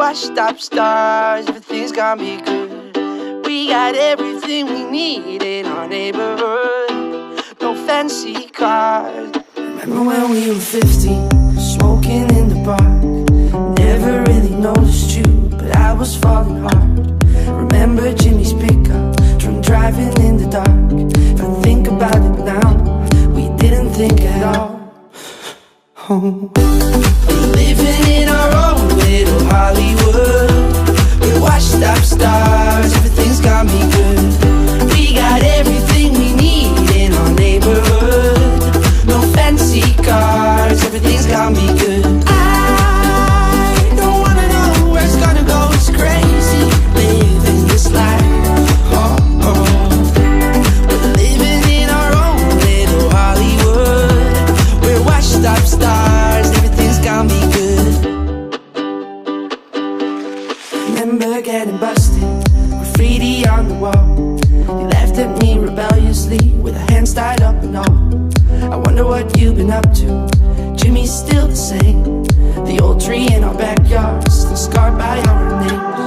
washed up stars, everything's gonna be good. We got everything we need in our neighborhood. No fancy cars. Remember when we were 15, smoking in the park. Never really noticed you, but I was falling hard. Remember Jimmy's pickup, drunk driving in the dark. If I think about it now, we didn't think at all. Oh. We're living in our own little Hollywood. We're washed up stars, everything's gonna be good. We got everything we need in our neighborhood. No fancy cars, everything's gonna be good. I don't wanna know where it's gonna go, it's crazy living this life. Oh, oh. We're living in our own little Hollywood. We're washed up stars, everything's gonna be good. Remember getting busted, graffiti on the wall. You laughed at me rebelliously with our hands tied up and all. I wonder what you've been up to. Jimmy's still the same. The old tree in our backyard, still scarred by our names.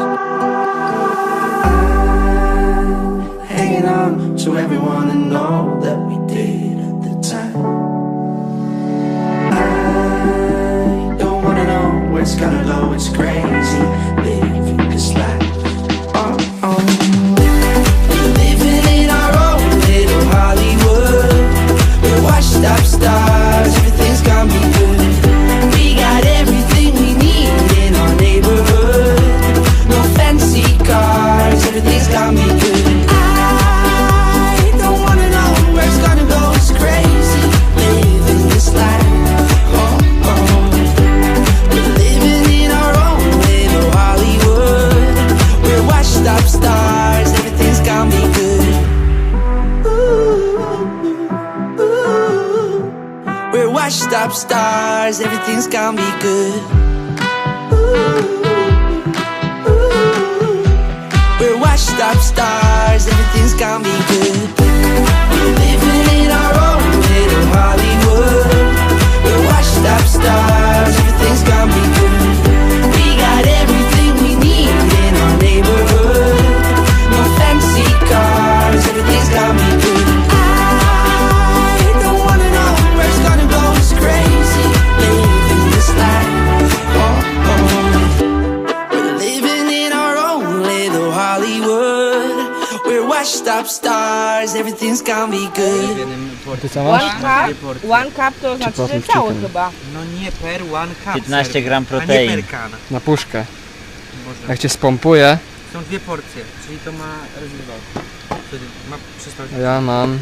I'm hanging on to everyone to know that we did at the time. I don't wanna know where it's gonna go, it's crazy living this life. Oh, oh. We're living in our own little Hollywood. We're washed up stars, everything's gonna be good. We got everything we need in our neighborhood. No fancy cars, everything's gonna be good. I don't wanna know where it's gonna go, it's crazy living this life. Oh, oh. We're living in our own little Hollywood. We're washed up stars, everything's gonna be good. Ooh, ooh. We're washed up stars, everything's gonna be good. Ooh, ooh. We're washed up stars, everything's gonna be good. We're living in our own little Hollywood. We're washed up stars, everything's gonna be good. We got everything we need in our neighborhood. No fancy cars, everything's gonna be good. I don't wanna know where it's gonna go, it's crazy living this life. Oh, oh. We're living in our own little Hollywood. We're washed up stars, everything's gonna be good. One cup to znaczy, że cały chyba. No nie per one cup. 15 gram a nie protein. per can. Na puszkę. Można. Jak cię spompuje, Są dwie porcje, czyli to ma rezerwat. Wtedy ma 300 ja mam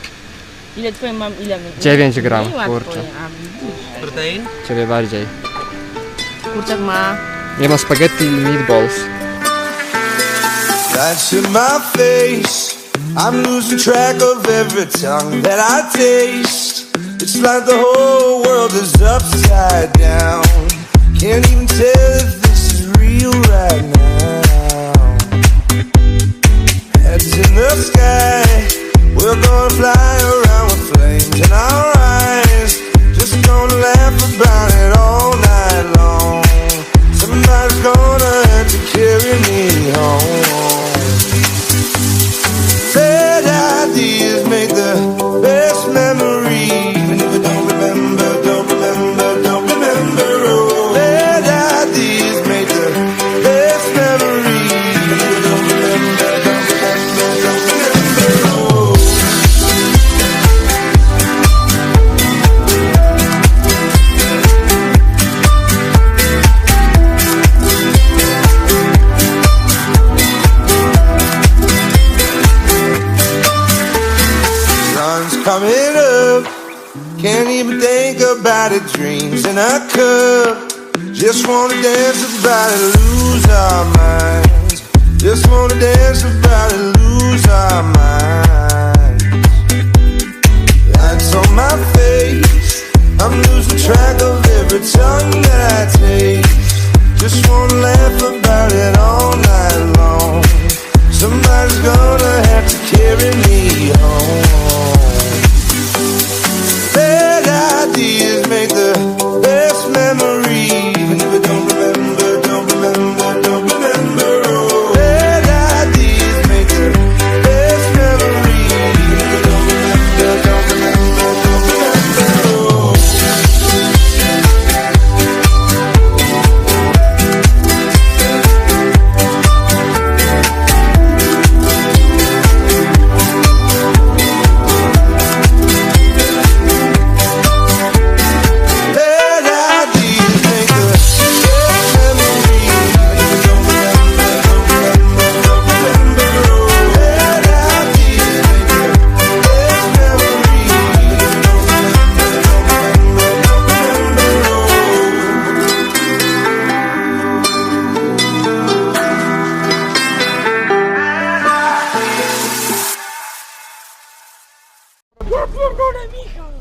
Ile twoje mam? Ile? 9 gram, Nie ma kurczę. twoje, a widzisz. protein. Ciebie bardziej. Kurczak ma... Nie ma spaghetti i meatballs. Lights in my face, I'm losing track of every tongue that I taste. It's like the whole world is upside down. Can't even tell if this is real right now. Heads in the sky, we're gonna fly around with flames in our eyes. Just gonna laugh about it all night long. Somebody's gonna have to carry me home. Bad ideas make the best memories. Even if I don't remember, don't remember, don't remember. Oh, bad ideas make the best memories. Even if I don't remember, don't remember, don't remember. Oh. Coming up, can't even think about it. Dreams in a cup, just wanna dance about it, lose our minds. Just wanna dance about it, lose our minds. Lights on my face, I'm losing track of every tongue that I taste. Just wanna laugh about it all night long. Somebody's gonna have to carry me home. Bad ideas make the best memories. Even if I don't remember, don't remember, don't remember. Ja pierdolę, Michał!